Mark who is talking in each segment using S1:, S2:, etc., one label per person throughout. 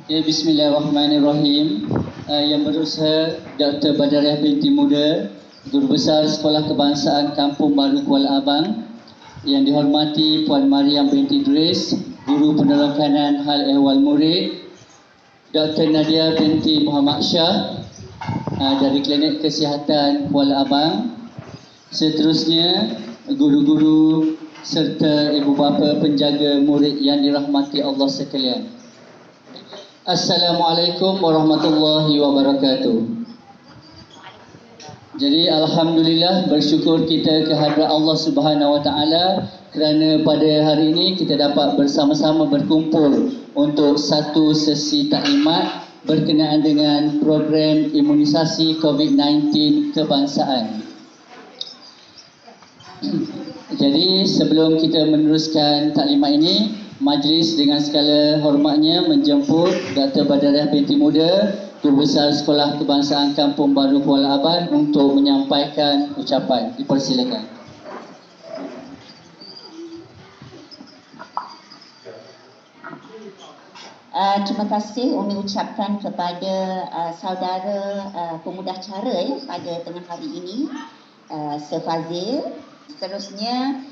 S1: Ya, Bismillahirrahmanirrahim. Yang berusaha Dr. Badariah binti Muda, Guru Besar Sekolah Kebangsaan Kampung Baru Kuala Abang. Yang dihormati Puan Mariam binti Idris, Guru Penolong Kanan Hal Ehwal Murid. Dr. Nadia binti Muhammad Shah dari Klinik Kesihatan Kuala Abang. Seterusnya, guru-guru serta ibu bapa penjaga murid yang dirahmati Allah sekalian. Assalamualaikum warahmatullahi wabarakatuh. Jadi alhamdulillah, bersyukur kita kehadrat Allah Subhanahu wa taala kerana pada hari ini kita dapat bersama-sama berkumpul untuk satu sesi taklimat berkenaan dengan program imunisasi COVID-19 kebangsaan. Jadi sebelum kita meneruskan taklimat ini, majlis dengan segala hormatnya menjemput Dr. Badariah binti Muda, Guru Besar Sekolah Kebangsaan Kampung Baru Kuala Abang untuk menyampaikan ucapan. Dipersilakan.
S2: Terima kasih Umi ucapkan kepada saudara pemudacara pada tengah hari ini, Sir Fazil. Seterusnya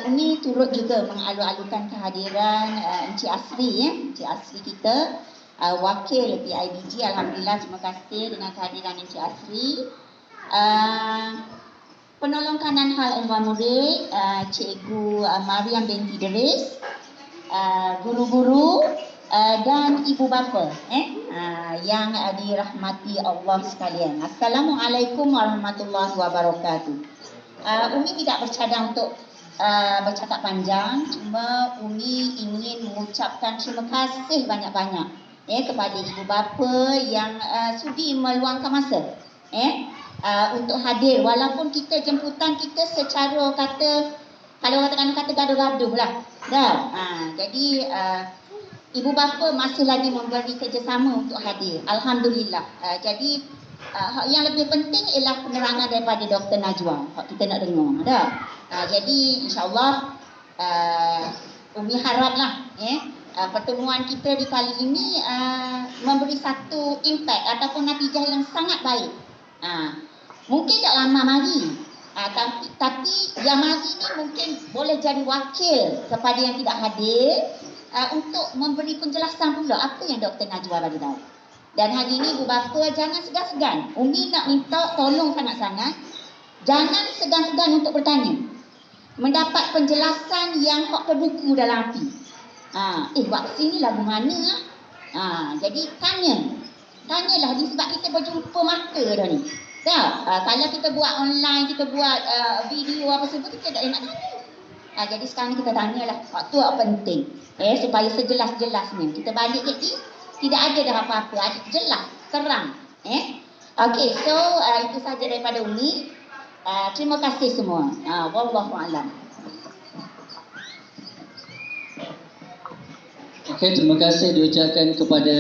S2: Umi turut juga mengalu-alukan kehadiran Encik Asri, Encik Asri kita, wakil PIBG. Alhamdulillah, terima kasih dengan kehadiran Encik Asri. Penolong Kanan Hal Ehwal Murid, Cikgu Mariam binti Idris, guru-guru dan ibu bapa yang dirahmati Allah sekalian. Assalamualaikum warahmatullahi wabarakatuh. Umi tidak bercadang untuk bercakap panjang, cuma Umi ingin mengucapkan terima kasih banyak-banyak kepada ibu bapa yang sudi meluangkan masa untuk hadir, walaupun kita jemputan kita secara kata, kalau kata gaduh-gaduh lah jadi ibu bapa masih lagi memberi kerjasama untuk hadir. Alhamdulillah. Jadi yang lebih penting ialah penerangan daripada Dr. Najwa. Kita nak dengar dah. Jadi insya-Allah Umi haraplah pertemuan kita di kali ini memberi satu impact ataupun natijah yang sangat baik. Mungkin tak lama mari. Tapi yang mari ni mungkin boleh jadi wakil kepada yang tidak hadir untuk memberi penjelasan pula apa yang Dr. Najwa bagi tahu. Dan hari ini ibu bapa jangan segan-segan. Umi nak minta tolong sangat-sangat, jangan segan-segan untuk bertanya. Mendapat penjelasan yang hak terbuku dalam hati. Vaksin ni lagu mana? Jadi tanyalah sebab kita berjumpa mata dah ni. Kalau kita buat online, kita buat video apa semua, kita tak nak tanya. Jadi sekarang kita tanyalah. Waktu apa penting. Supaya sejelas-jelasnya. Kita balik lagi, tidak ada dah apa-apa. Jelas, terang. Okey, so itu saja daripada Umi. Terima kasih semua. Wallahualam.
S1: Okey, terima kasih diucapkan kepada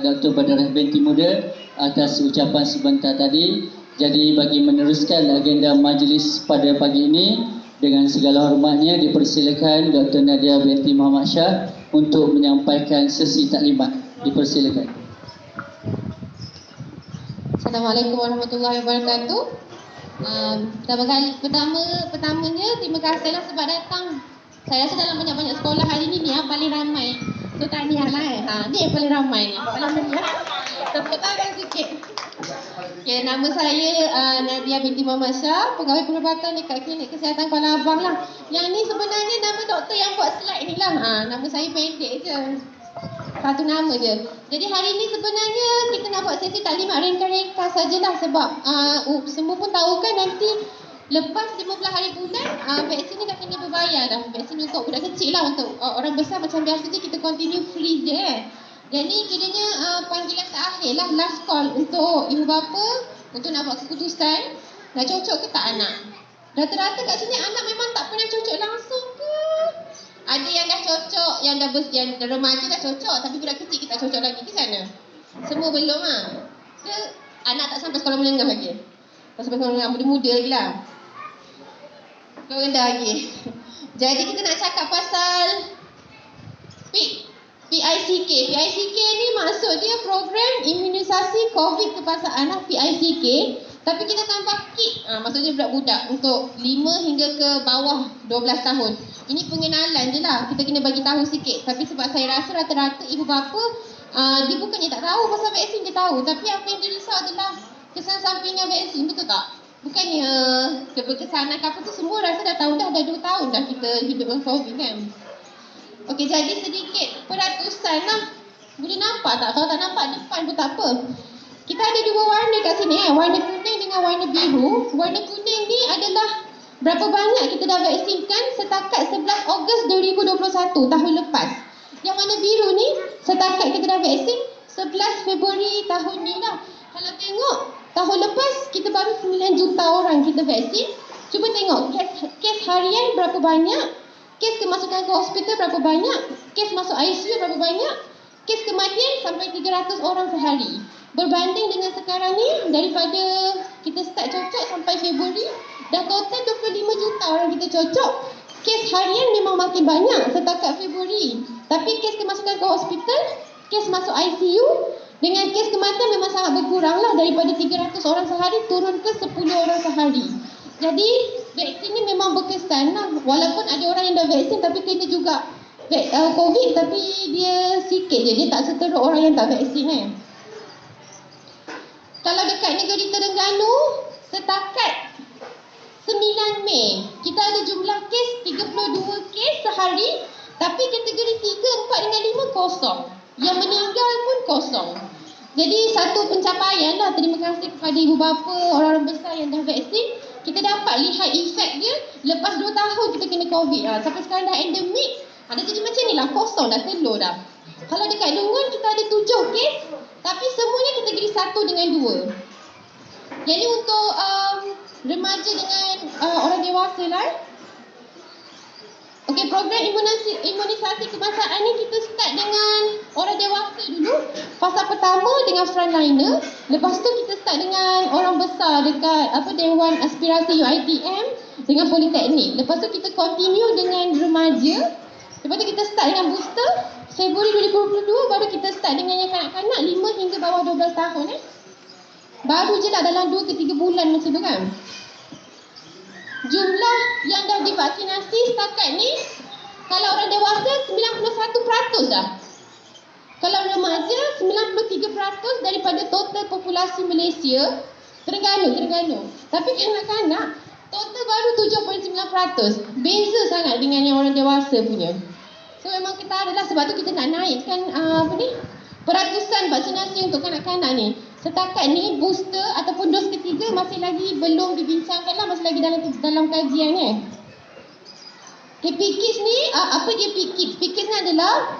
S1: Dr. Badariah binti Muda atas ucapan sebentar tadi. Jadi bagi meneruskan agenda majlis pada pagi ini, dengan segala hormatnya dipersilakan Dr. Nadia binti Muhammad Shah untuk menyampaikan sesi taklimat. Dipersilakan.
S3: Assalamualaikum warahmatullahi wabarakatuh. Pertamanya terima kasihlah sebab datang. Saya rasa dalam banyak-banyak sekolah hari ini ni yang paling ramai. So tahniahlah ni yang paling ramai ni. Alhamdulillah. Tepuk tangan sikit. Okay, nama saya Nadia binti Muhammad Shah, pegawai perubatan dekat Klinik Kesihatan Kuala Abang lah. Yang ni sebenarnya nama doktor yang buat slide ni lah. Nama saya pendek je. Satu nama je. Jadi hari ni sebenarnya kita nak buat sesi taklimat ringkas-ringkas sajalah sebab semua pun tahu kan nanti lepas 15 hari bulan vaksin ni dah kena berbayar dah. Vaksin untuk budak kecil lah, untuk orang besar macam biasa je kita continue free je Jadi kiranya panggilan terakhir lah, last call untuk ibu bapa untuk nak buat keputusan nak cocok ke tak anak. Rata-rata kat sini anak memang tak pernah cocok langsung ke? Ada yang dah cocok, yang remaja dah cocok, tapi budak kecil kita cocok lagi ke sana? Semua belum Ke anak tak sampai sekolah menengah lagi? Tak sampai sekolah menengah, muda-muda lagi lah. Kau rendah lagi. Jadi kita nak cakap pasal PIK. PICK ni maksud dia program imunisasi COVID kebangsaan lah, PICK. Tapi kita tambah KIT, maksudnya budak-budak untuk 5 hingga ke bawah 12 tahun. Ini pengenalan je lah, kita kena bagi tahu sikit. Tapi sebab saya rasa rata-rata ibu bapa dia bukannya tak tahu pasal vaksin, dia tahu. Tapi apa yang dia risau adalah kesan sampingan vaksin, betul tak? Bukannya keberkesanan apa tu, semua rasa dah tahu dah 2 tahun dah kita hidup dengan COVID kan. Okey, jadi sedikit peratusan lah. Boleh nampak tak? Kalau tak nampak depan pun tak apa. Kita ada 2 warna kat sini warna kuning dengan warna biru. Warna kuning ni adalah berapa banyak kita dah vaksinkan setakat 11 Ogos 2021 tahun lepas. Yang warna biru ni setakat kita dah vaksin 11 Februari tahun ni lah. Kalau tengok tahun lepas kita baru 9 juta orang kita vaksin. Cuba tengok kes harian berapa banyak, kes kemasukan ke hospital berapa banyak, kes masuk ICU berapa banyak, kes kematian sampai 300 orang sehari. Berbanding dengan sekarang ni, daripada kita start cocok sampai Februari, dah total 25 juta orang kita cocok. Kes harian memang makin banyak setakat Februari. Tapi kes kemasukan ke hospital, kes masuk ICU dengan kes kematian memang sangat berkurang lah. Daripada 300 orang sehari turun ke 10 orang sehari. Jadi vaksin ni memang berkesan lah. Walaupun ada orang yang dah vaksin tapi kena juga COVID, tapi dia sikit je, dia tak seteruk orang yang tak vaksin Kalau dekat negeri Terengganu, setakat 9 Mei, kita ada jumlah kes 32 kes sehari, tapi kategori 3, 4 dengan 5 kosong. Yang meninggal pun kosong. Jadi satu pencapaian lah. Terima kasih kepada ibu bapa, orang-orang besar yang dah vaksin. Kita dapat lihat efek dia lepas 2 tahun kita kena COVID. Sampai sekarang dah endemik. Ada jadi macam ni lah, kosong dah, telur dah. Kalau dekat Lungun kita ada 7 kes, tapi semuanya kategori 1 dengan 2. Jadi untuk remaja dengan orang dewasa lah. Okey, program imunisasi kebangsaan ni kita start dengan orang dewasa dulu. Fasa pertama dengan frontliner. Lepas tu kita start dengan orang besar dekat Dewan Aspirasi UiTM dengan Politeknik. Lepas tu kita continue dengan remaja. Lepas tu kita start dengan booster. Februari 2022 baru kita start dengan yang kanak-kanak 5 hingga bawah 12 tahun Baru je lah dalam 2 ke 3 bulan macam tu kan. Jumlah yang dah divaksinasi setakat ni, kalau orang dewasa 91% dah. Kalau remaja 93% daripada total populasi Malaysia. Terengganu. Tapi kanak-kanak total baru 7.9%. Beza sangat dengan yang orang dewasa punya. So memang kita adalah sebab tu kita nak naikkan peratusan vaksinasi untuk kanak-kanak ni. Setakat ni booster ataupun dos ketiga masih lagi belum dibincangkan lah, masih lagi dalam kajian Okay, PKIDS ni apa dia PKIDS? PKIDS ni adalah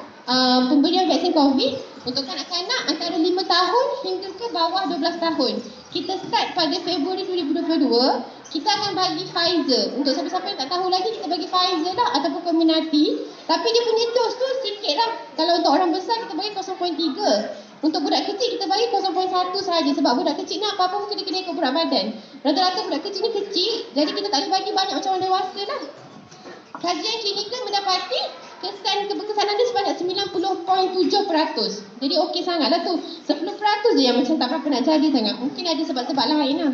S3: pemberian vaksin COVID untuk kanak-kanak antara 5 tahun hingga ke bawah 12 tahun. Kita start pada Februari 2022. Kita akan bagi Pfizer. Untuk siapa-siapa yang tak tahu lagi, kita bagi Pfizer lah ataupun Comirnaty. Tapi dia punya dos tu sikit lah. Kalau untuk orang besar kita bagi 0.3. Untuk budak kecil kita bagi 0.1 sahaja. Sebab budak kecil ni apa-apa pun kena ikut berat badan. Rata-rata budak kecil ni kecil, jadi kita tak boleh bagi banyak macam orang dewasa lah. Kajian klinikal mendapati keberkesanan dia sebanyak 90.7%. Jadi okey sangat lah tu. 10% je yang macam tak berapa nak jadi sangat. Mungkin ada sebab-sebab lain lah.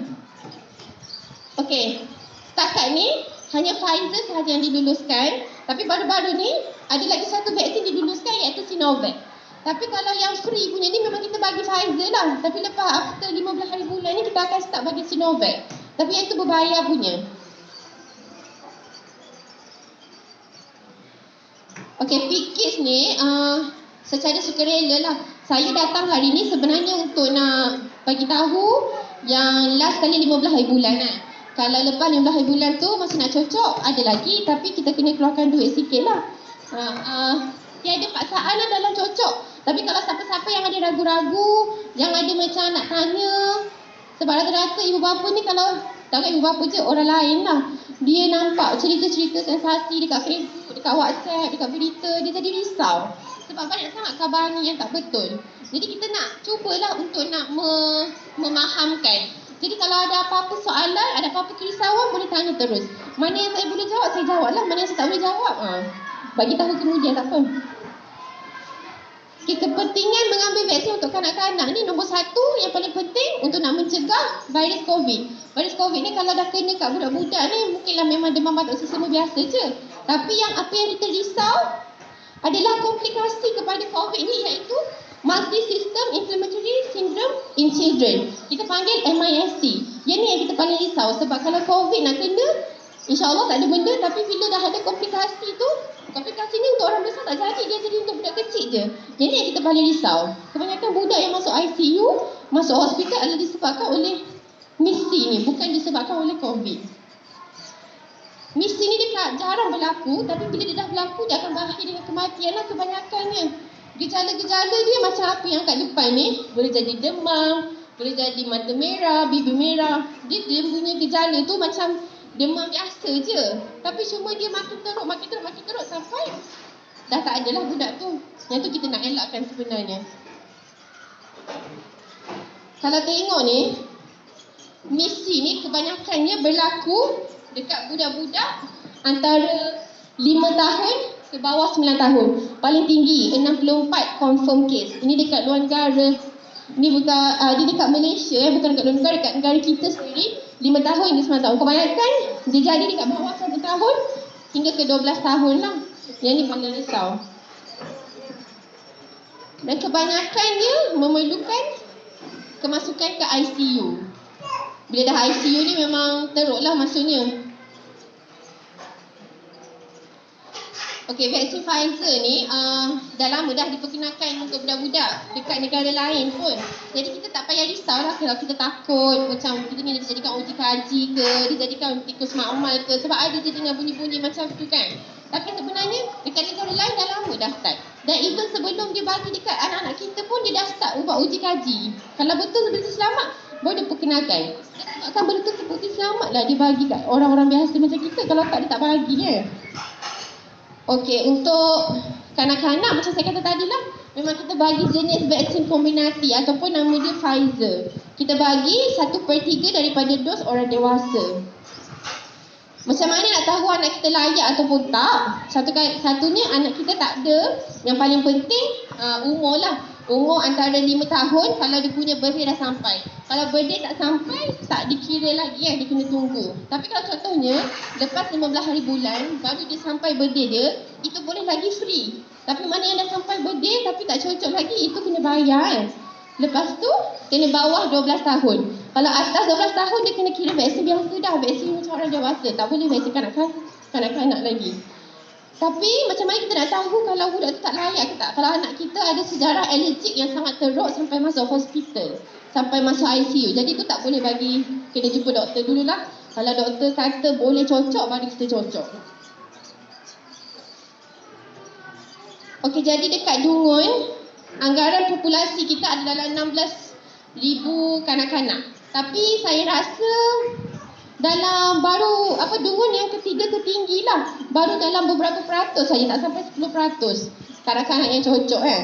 S3: Okey, setakat ni hanya Pfizer sahaja yang diluluskan. Tapi baru-baru ni ada lagi satu vaksin diluluskan iaitu Sinovac. Tapi kalau yang free punya ni memang kita bagi Pfizer lah. Tapi lepas after 15 hari bulan ni kita akan start bagi Sinovac. Tapi yang tu berbayar punya. Okey, PKIDS ni secara sukarela lah. Saya datang hari ni sebenarnya untuk nak bagi tahu yang last kali 15 hari bulan Kalau lepas 15 hari bulan tu masih nak cocok, ada lagi. Tapi kita kena keluarkan duit sikit lah. Tiada paksaan lah dalam cocok. Tapi kalau siapa-siapa yang ada ragu-ragu, yang ada macam nak tanya, sebab rata-rata ibu bapa ni kalau tak ibu bapa je, orang lain lah. Dia nampak cerita-cerita sensasi dekat Facebook, dekat WhatsApp, dekat berita, dia jadi risau. Sebab banyak sangat kabar ni yang tak betul. Jadi kita nak cubalah untuk nak memahamkan. Jadi kalau ada apa-apa soalan, ada apa-apa kerisauan, boleh tanya terus. Mana yang saya boleh jawab, saya jawab lah. Mana yang saya tak boleh jawab, bagi tahu kemudian, tak apa. Okay, kepentingan mengambil vaksin untuk kanak-kanak ni nombor satu yang paling penting untuk nak mencegah virus COVID. Virus COVID ni kalau dah kena kat budak-budak ni mungkinlah memang demam batuk sesama biasa je. Tapi apa yang kita risau adalah komplikasi kepada COVID ni, iaitu Multi-System Inflammatory Syndrome in Children. Kita panggil MISC. Yang ni yang kita paling risau, sebab kalau COVID nak kena, InsyaAllah tak ada benda, tapi bila dah ada komplikasi tu, komplikasi ni untuk orang besar tak jadi, dia jadi untuk budak kecil je. Yang ni yang kita paling risau. Kebanyakan budak yang masuk ICU, masuk hospital adalah disebabkan oleh misi ni, bukan disebabkan oleh COVID. Misi ni dia jarang berlaku, tapi bila dia dah berlaku, dia akan berakhir dengan kematian lah kebanyakannya. Gejala-gejala dia macam apa yang kat depan ni, boleh jadi demam, boleh jadi mata merah, bibir merah. Dia punya gejala tu macam demam biasa je, tapi cuma dia makin teruk sampai dah tak adalah budak tu. Yang tu kita nak elakkan sebenarnya. Kalau tengok ni, misi ni kebanyakannya berlaku dekat budak-budak antara 5 tahun ke bawah 9 tahun. Paling tinggi 64 confirm case. Ini dekat luar negara. Ini bukan dia dekat Malaysia, bukan dekat luar negara, dekat negara kita sendiri 5 tahun hingga 9 tahun. Kebanyakan dia jadi dekat bawah 1 tahun hingga ke 12 tahun lah. Yang ni paling risau. Dan kebanyakannya memerlukan kemasukan ke ICU. Bila dah ICU ni memang teruk lah masuknya. Okey, vaksin Pfizer ni dah lama dah diperkenalkan untuk budak-budak dekat negara lain pun. Jadi kita tak payah risau lah kalau kita takut macam kita ni dijadikan uji kaji ke, dijadikan tikus makmal ke, sebab ada je dengar bunyi-bunyi macam tu kan. Tapi sebenarnya dekat negara lain dah lama dah start. Dan even sebelum dia bagi dekat anak-anak kita pun dia dah start buat uji kaji. Kalau betul seperti selamat, baru dia perkenalkan. Akan betul seperti selamat lah dia bagi kat orang-orang biasa macam kita. Kalau tak, dia tak bagi kan. Okey, untuk kanak-kanak macam saya kata tadi lah, memang kita bagi jenis vaksin kombinasi ataupun nama dia Pfizer. Kita bagi 1/3 daripada dos orang dewasa. Macam mana nak tahu anak kita layak ataupun tak? Satunya anak kita tak ada. Yang paling penting umur lah. Umur antara 5 tahun kalau dia punya birthday dah sampai. Kalau birthday tak sampai, tak dikira lagi kan, dia kena tunggu. Tapi kalau contohnya, lepas 15 hari bulan, baru dia sampai birthday dia, itu boleh lagi free. Tapi mana yang dah sampai birthday tapi tak cocok lagi, itu kena bayar kan. Lepas tu, kena bawah 12 tahun. Kalau atas 12 tahun, dia kena kira vaksin biasa dah. Vaksin macam orang dewasa. Tak boleh vaksin kanak-kanak lagi. Tapi macam mana kita nak tahu kalau budak tu tak layak ke tak? Kalau anak kita ada sejarah alergik yang sangat teruk sampai masuk hospital, sampai masuk ICU. Jadi tu tak boleh bagi, kena jumpa doktor dululah. Kalau doktor kata boleh cocok, baru kita cocok. Okey, jadi dekat Dungun, anggaran populasi kita ada dalam 16,000 kanak-kanak. Tapi saya rasa dalam baru Dungun yang ketiga tertinggi lah. Baru dalam beberapa peratus saja, tak sampai 10% kanak-kanak yang cocok kan.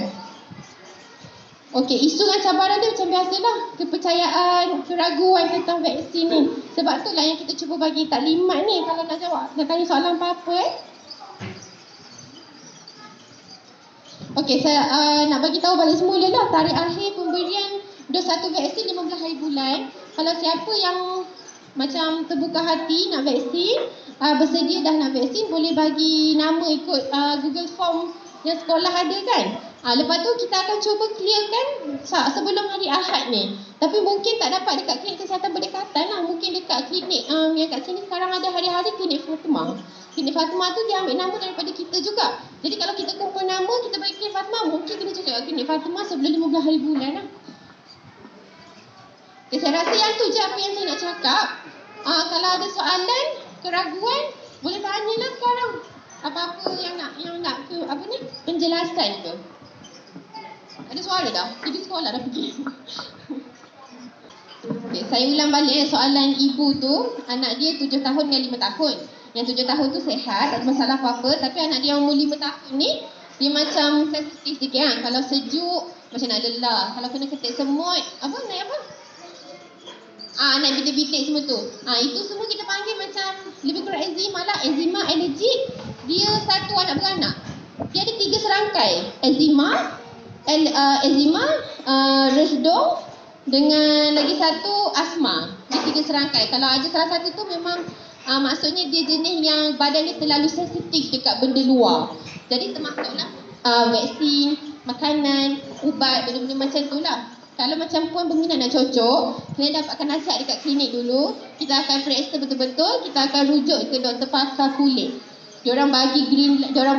S3: Okey, isu dan cabaran dia macam biasalah. Kepercayaan, keraguan tentang vaksin ni. Sebab tu lah yang kita cuba bagi taklimat ni kalau nak jawab, nak tanya soalan apa-apa Okey, saya nak bagi tahu balik semula lah tarikh akhir pemberian dos 1 vaksin 15 hari bulan. Kalau siapa yang macam terbuka hati nak vaksin, bersedia dah nak vaksin, boleh bagi nama ikut Google Form yang sekolah ada kan. Lepas tu kita akan cuba clearkan sebelum hari Ahad ni. Tapi mungkin tak dapat dekat klinik kesihatan berdekatan lah. Mungkin dekat klinik yang kat sini sekarang ada hari-hari, klinik Fatimah. Klinik Fatimah tu dia ambil nama daripada kita juga. Jadi kalau kita kumpul nama, kita bagi klinik Fatimah, mungkin kita cakap klinik Fatimah sebelum 15 hari bulan lah. Okay, saya rasa yang tu je apa yang saya nak cakap. Kalau ada soalan, keraguan, boleh tanyalah sekarang. Apa-apa yang nak ke penjelasan ke. Ada suara dah? Pergi sekolah dah pergi. Okay, saya ulang balik soalan ibu tu. Anak dia 7 tahun dengan 5 tahun. Yang 7 tahun tu sihat, tak ada masalah apa-apa. Tapi anak dia yang umur 5 tahun ni, dia macam sensitif sikit kan. Kalau sejuk, macam nak lelah. Kalau kena ketik semut, naik apa? Naik bitik-bitik semua tu. Itu semua kita panggil macam lebih kurang eczema lah. Eczema alergik. Dia satu anak beranak. Dia ada 3 serangkai. Eczema, eczema, resdung, dengan lagi satu asma. Dia 3 serangkai. Kalau ada salah satu tu memang maksudnya dia jenis yang badan dia terlalu sensitif dekat benda luar. Jadi termasuklah vaksin, makanan, ubat, benda-benda macam tu lah. Kalau macam puan berminat nak cocok, kena dapatkan nasihat dekat klinik dulu. Kita akan periksa betul-betul, kita akan rujuk ke doktor pakar kulit. Diorang bagi diorang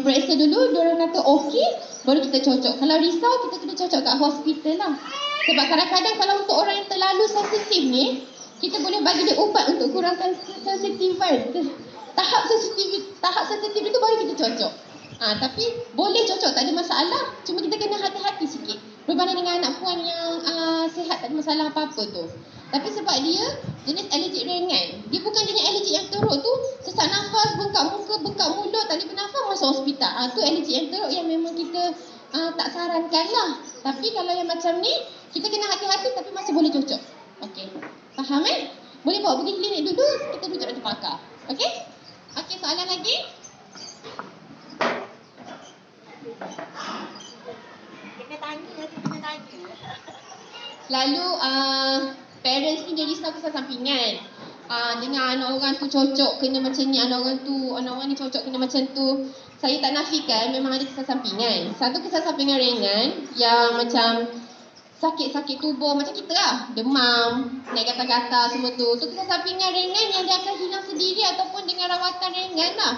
S3: periksa dulu, diorang kata okey, baru kita cocok. Kalau risau, kita kena cocok kat hospital lah. Sebab kadang-kadang kalau untuk orang yang terlalu sensitif ni, kita boleh bagi dia ubat untuk kurangkan sensitifan. Tahap sensitif itu baru kita cocok. Tapi boleh cocok, tak ada masalah. Cuma kita kena hati-hati sikit berbanding dengan anak puan yang sihat, tak ada masalah apa-apa tu. Tapi sebab dia jenis alergik ringan, dia bukan jenis alergik yang teruk tu, sesak nafas, bengkak muka, bengkak mulut, tak boleh bernafas, masuk hospital. Tu alergik yang teruk yang memang kita tak sarankan lah. Tapi kalau yang macam ni, kita kena hati-hati tapi masih boleh cocok. Okey, faham Boleh bawa pergi klinik dulu, kita rujuk doktor pakar. Okey? Okey, soalan lagi?
S2: Kena tanya.
S3: Lalu parents ni dia risau kesan sampingan. Dengan anak orang tu cocok kena macam ni, anak orang ni cocok kena macam tu. Saya tak nafikan memang ada kesan sampingan. Satu kesan sampingan ringan yang macam sakit-sakit tubuh macam kita lah, demam, naik gatal-gatal semua tu. Tu kesan sampingan ringan yang dia akan hilang sendiri ataupun dengan rawatan ringan lah.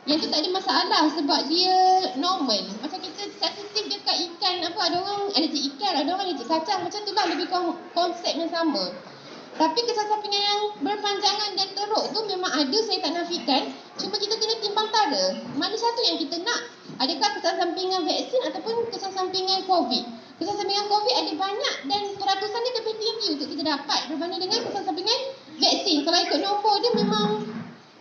S3: Yang tu tak ada masalah sebab dia normal. Macam kita sensitif dekat ikan, ada orang alergi ikan, ada orang alergi kacang, macam tu lah, lebih konsep yang sama. Tapi kesan sampingan yang berpanjangan dan teruk tu memang ada, saya tak nafikan. Cuma kita kena timbang tara, mana satu yang kita nak. Adakah kesan sampingan vaksin ataupun kesan sampingan COVID? Kesan sampingan COVID ada banyak dan peratusan dia lebih tinggi untuk kita dapat berbanding dengan kesan sampingan vaksin. Kalau ikut nombor dia memang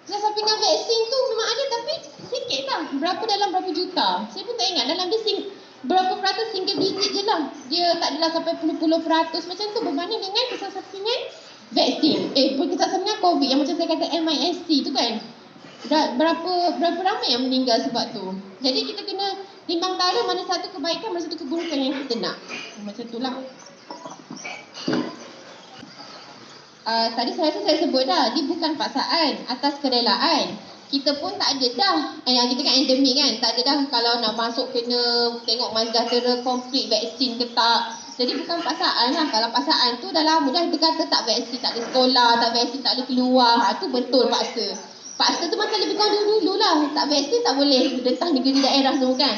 S3: kesan sampingan vaksin tu memang ada tapi sikit lah. Berapa dalam berapa juta. Saya pun tak ingat, dalam dia berapa peratus, single digit je lah. Dia tak adalah sampai puluh-puluh peratus macam tu berbanding dengan kesan sampingan vaksin. Kesan sampingan COVID yang macam saya kata MISC tu kan. Berapa ramai yang meninggal sebab tu. Jadi kita kena timbang tara mana satu kebaikan, mana satu keburukan yang kita nak. Macam tu lah. Tadi saya rasa saya sebut dah, dia bukan paksaan, atas kerelaan. Kita pun tak ada dah, yang kita kan endemik kan, tak ada dah kalau nak masuk kena tengok MySejahtera komplit vaksin ke tak. Jadi bukan paksaan lah. Kalau paksaan tu dah lama dah kita kata tak vaksin, tak ada sekolah, tak vaksin, tak boleh keluar. Tu betul paksa. Paksa tu masa lebih kurang dulu lah. Tak vaksin tak boleh datang negeri daerah semua kan.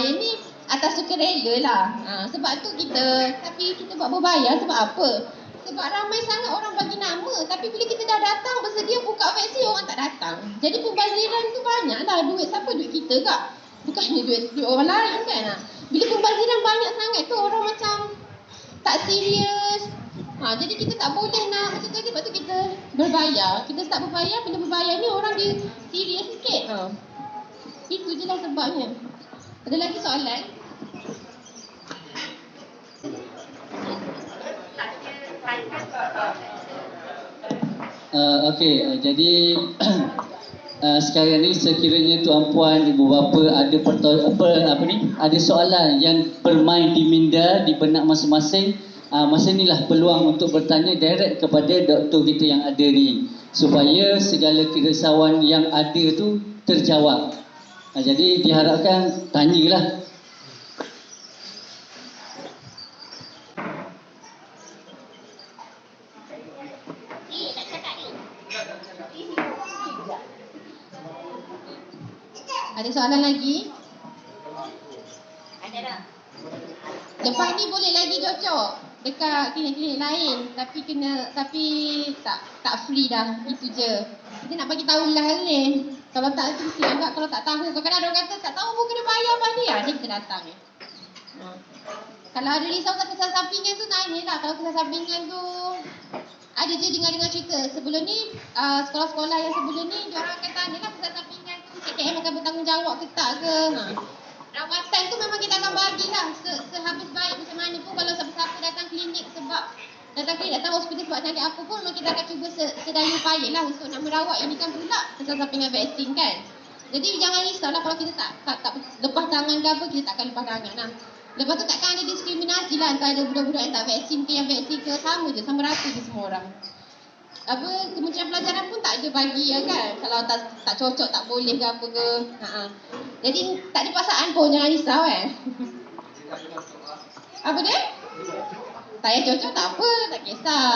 S3: Yang ni atas sukarela lah. Sebab tu tapi kita buat berbayar sebab apa? Sebab ramai sangat orang bagi nama. Tapi bila kita dah datang bersedia buka vaksin, orang tak datang. Jadi pembaziran tu banyak lah. Duit siapa? Duit kita kak. Bukannya duit orang lain kan. Bila pembaziran banyak sangat tu orang macam tak serius. Jadi kita tak boleh nak macam tu, sebab tu kita berbayar. Kita start berbayar, bila berbayar ni orang dia serius sikit. Itu je lah sebabnya. Ada lagi soalan?
S1: Okey, jadi sekarang ni sekiranya tuan puan, ibu bapa ada ada soalan yang bermain di minda, di benak masing-masing, masa inilah peluang untuk bertanya direct kepada doktor kita yang ada ni supaya segala kerisauan yang ada tu terjawab. Jadi diharapkan tanyalah.
S3: Ada soalan lagi?
S2: Ada dah.
S3: Lepas ni boleh lagi cocok dekat klinik-klinik lain, tapi tak free dah. Itu je. Kita nak bagi tahu lah ni. Kalau tak tu mesti anggap, kalau tak tahu. Kadang-kadang orang kata tak tahu pun kena bayar balik. Ni kita datang ni. Kalau ada risau kesan sampingan tu tanyalah. Kalau kesan sampingan tu ada je dengar cerita. Sebelum ni sekolah-sekolah yang sebelum ni diorang akan tanyalah kesan sampingan tu KKM akan bertanggungjawab ke tak ke. Rawatan tu memang kita akan bagilah sehabis baik macam mana pun. Kalau siapa-siapa datang klinik datang hospital sebab sakit apa pun, memang kita akan cuba sedaya upaya lah untuk nak merawat. Ini kan pula kesan sampingan vaksin kan. Jadi jangan risaulah kalau kita tak lepas tangan ke apa, kita takkan lepas tangan lah. Lepas tu takkan ada diskriminasi lah antara budak-budak yang tak vaksin ke yang vaksin ke, sama je, sama rata je semua orang. Apa, Kementerian Pelajaran pun tak ada bagi ya kan, kalau tak cocok tak boleh ke apa ke. Jadi tak ada paksaan pun, jangan risau kan. Apa dia? Saya cocok tak apa, tak kisah.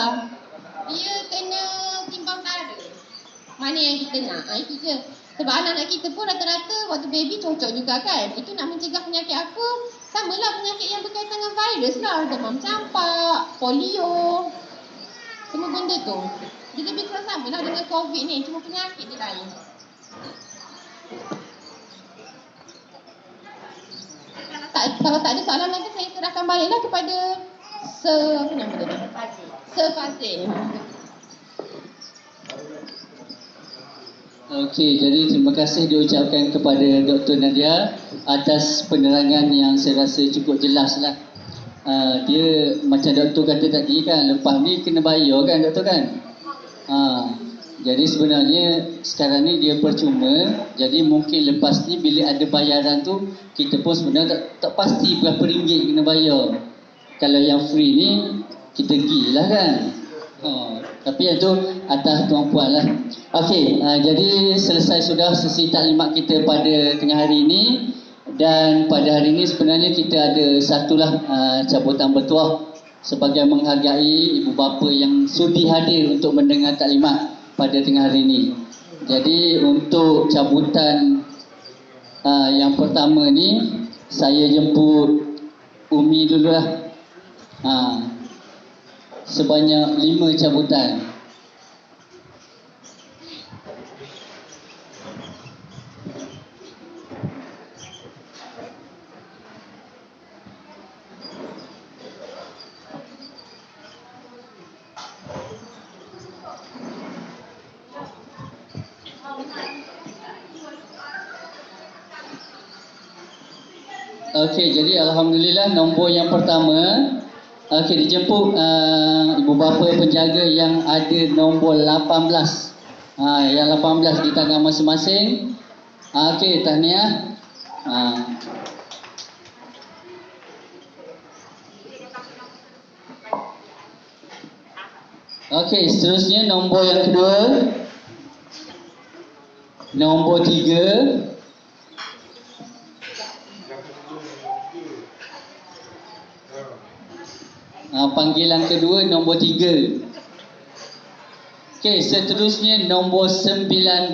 S3: Dia kena timbang tara mana yang kita nak, itu je. Sebab anak-anak kita pun rata-rata waktu baby cocok juga kan. Itu nak mencegah penyakit apa? Samalah penyakit yang berkaitan dengan virus lah. Demam campak, polio, semua benda tu. Dia lebih kurang sama lah dengan COVID ni. Cuma penyakit dia lain. Kalau tak ada soalan lagi, saya serahkan baliklah kepada apa nama dia? Sir Fazil.
S1: Okey, jadi terima kasih diucapkan kepada Dr. Nadia atas penerangan yang saya rasa cukup jelas lah. Dia macam doktor kata tadi kan, lepas ni kena bayar kan doktor kan? Jadi sebenarnya sekarang ni dia percuma. Jadi mungkin lepas ni bila ada bayaran tu, kita pun sebenarnya tak pasti berapa ringgit kena bayar. Kalau yang free ni kita gilah kan. Tapi yang tu atas tuan puan lah. Okey, jadi selesai sudah sesi taklimat kita pada tengah hari ini. Dan pada hari ini sebenarnya kita ada satulah cabutan bertuah sebagai menghargai ibu bapa yang sudi hadir untuk mendengar taklimat pada tengah hari ini. Jadi untuk cabutan yang pertama ni, saya jemput Umi dululah. Sebanyak 5 cabutan. Okey, jadi alhamdulillah nombor yang pertama dijemput ibu bapa penjaga yang ada nombor 18. Yang 18 di tangan masing-masing. Okey, tahniah. Okey, seterusnya nombor yang kedua. Nombor 3. Panggilan kedua nombor 3. Okey, seterusnya nombor 19.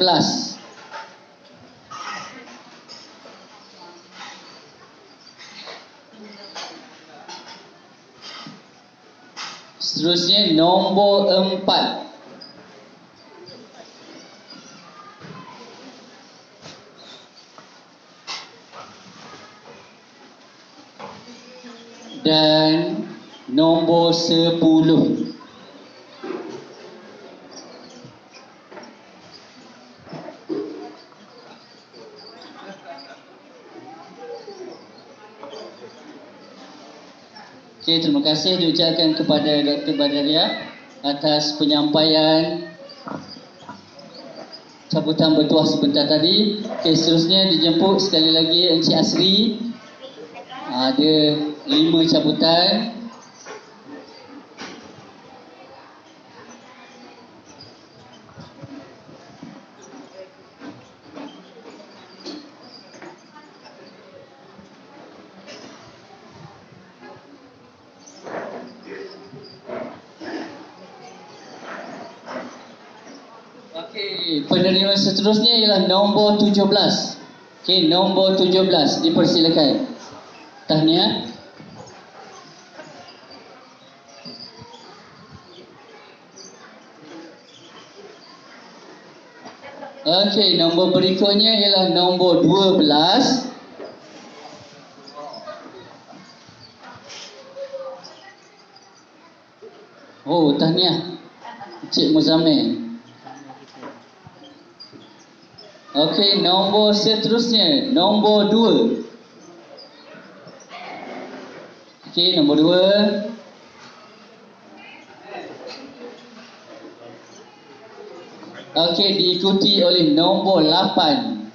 S1: Seterusnya nombor 4. Dan nombor 10. Okey, terima kasih diucapkan kepada Dr. Badaria atas penyampaian cabutan bertuah sebentar tadi. Okey, seterusnya dijemput sekali lagi Encik Asri. Ada 5 cabutan. Okey, penerima seterusnya ialah nombor 17. Okey, nombor 17 dipersilakan. Tahniah. Okey, nombor berikutnya ialah nombor 12. Oh, tahniah Cik Muzammil. Okey, nombor seterusnya, nombor 2. Okey, nombor 2. Okey, diikuti oleh nombor 8.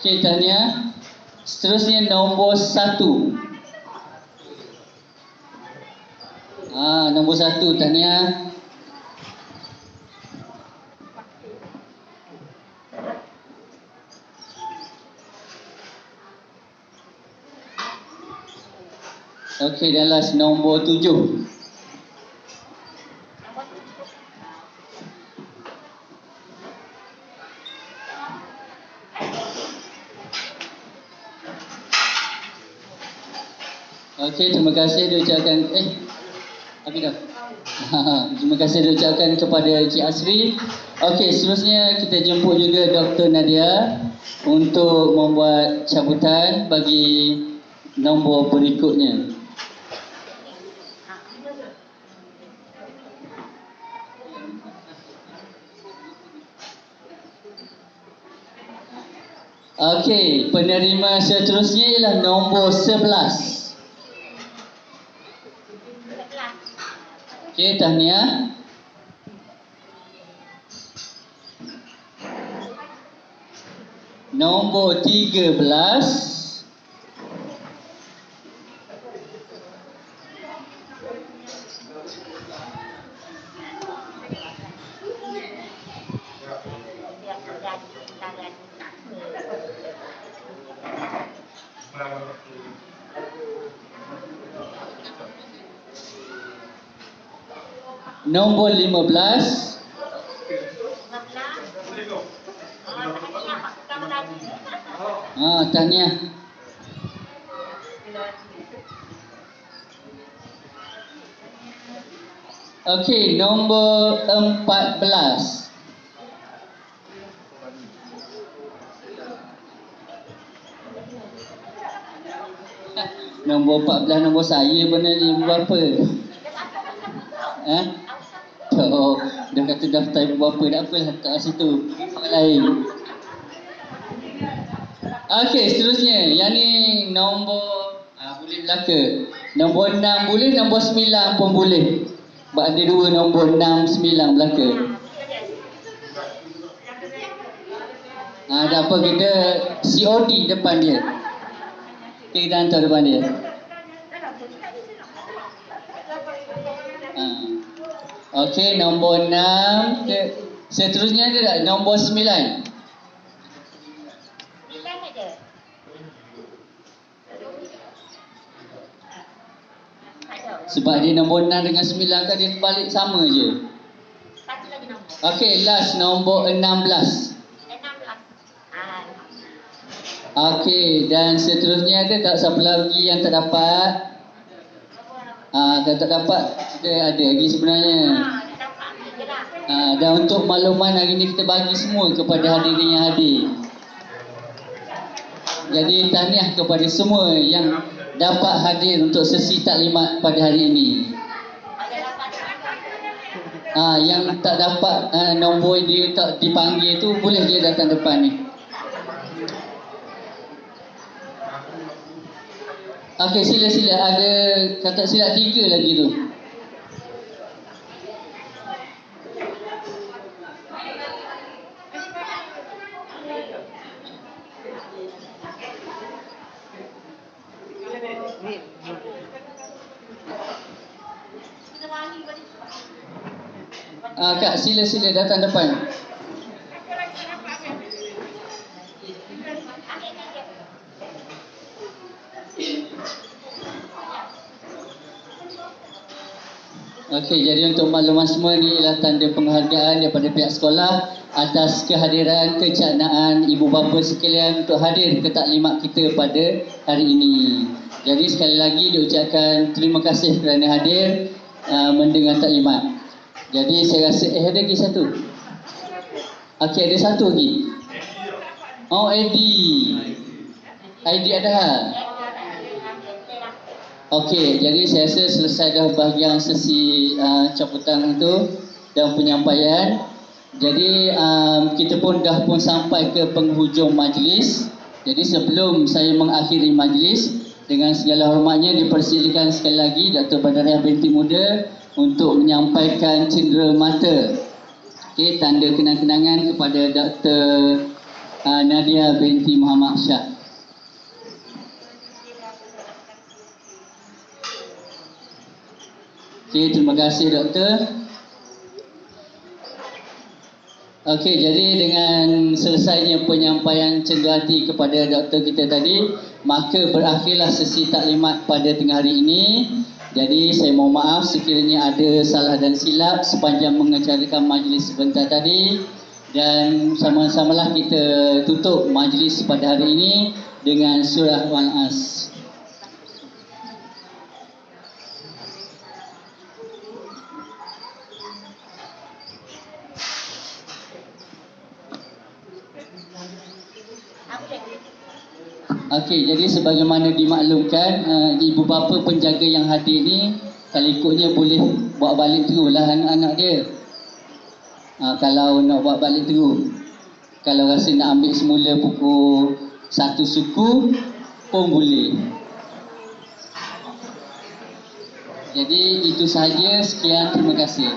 S1: Okey, tahniah. Seterusnya nombor 1. Nombor 1, tahniah. Okey, dan last nombor 7. Okey, terima kasih diucapkan habis dah. Terima kasih diucapkan kepada Cik Asri. Okey, seterusnya kita jemput juga Dr. Nadia untuk membuat cabutan bagi nombor berikutnya. Okey, penerima seterusnya ialah nombor 11. Okey, tahniah. Nombor 13. Nombor 15. Tahniah. Okey, nombor 14. Nombor 14 nombor saya benar ni berapa? Dah kata daftar ibu bapa, tak apalah kat situ. Hak lain. Okey, seterusnya. Yang ni nombor boleh belaka. Nombor 6 boleh, nombor 9 pun boleh. Sebab ada dua nombor 6, 9 belaka. Tak apa, kita COD depan dia. Kita hantar depan dia. Okey, nombor 6. Seterusnya ada tak? Nombor 9. Sebab dia nombor 6 dengan 9 kan dia balik sama je. Okey, last nombor 16. Okey, dan seterusnya ada tak siapa lagi yang tak dapat? Kalau tak dapat, kita ada lagi sebenarnya. Dan untuk makluman hari ni kita bagi semua kepada hadirin yang hadir. Jadi tahniah kepada semua yang dapat hadir untuk sesi taklimat pada hari ini. Yang tak dapat nombor dia tak dipanggil tu, boleh dia datang depan ni. Okey, sila-sila. Ada kata sila 3 lagi tu. Kak, sila-sila datang depan. Okey, jadi untuk makluman semua ni ialah tanda penghargaan daripada pihak sekolah atas kehadiran kecaknaan ibu bapa sekalian untuk hadir ke taklimat kita pada hari ini. Jadi sekali lagi diucapkan terima kasih kerana hadir mendengar taklimat. Jadi saya rasa ada lagi satu. Okey, ada satu lagi. ID ada. Okey, jadi saya rasa selesai dah bahagian sesi cabutan itu dan penyampaian. Jadi kita pun dah sampai ke penghujung majlis. Jadi sebelum saya mengakhiri majlis, dengan segala hormatnya dipersilakan sekali lagi Dr. Badariah binti Muda untuk menyampaikan cendera mata. Okey, tanda kenang-kenangan kepada Dr. Nadia binti Muhammad Syah. Okey, terima kasih doktor. Okey, jadi dengan selesainya penyampaian cenderahati kepada doktor kita tadi, maka berakhirlah sesi taklimat pada tengah hari ini. Jadi saya mohon maaf sekiranya ada salah dan silap sepanjang mengacarakan majlis sebentar tadi. Dan sama-samalah kita tutup majlis pada hari ini dengan surah Al-As. Okey, jadi sebagaimana dimaklumkan, ibu bapa penjaga yang hadir ni kalau ikutnya boleh buat balik terus lah anak-anak dia. Kalau nak buat balik terus. Kalau rasa nak ambil semula pukul 1 suku pun boleh. Jadi itu sahaja, sekian, terima kasih.